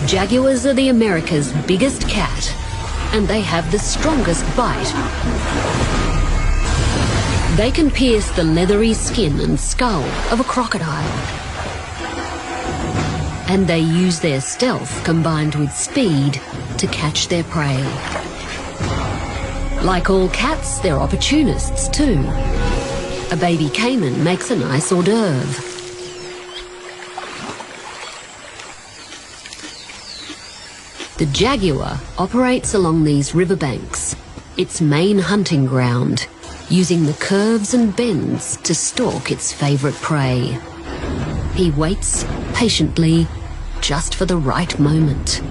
Jaguars are the America's biggest cat, and they have the strongest bite. They can pierce the leathery skin and skull of a crocodile. And they use their stealth combined with speed to catch their prey. Like all cats, they're opportunists too. A baby caiman makes a nice hors d'oeuvre. The jaguar operates along these riverbanks, its main hunting ground, using the curves and bends to stalk its favourite prey. He waits patiently, just for the right moment.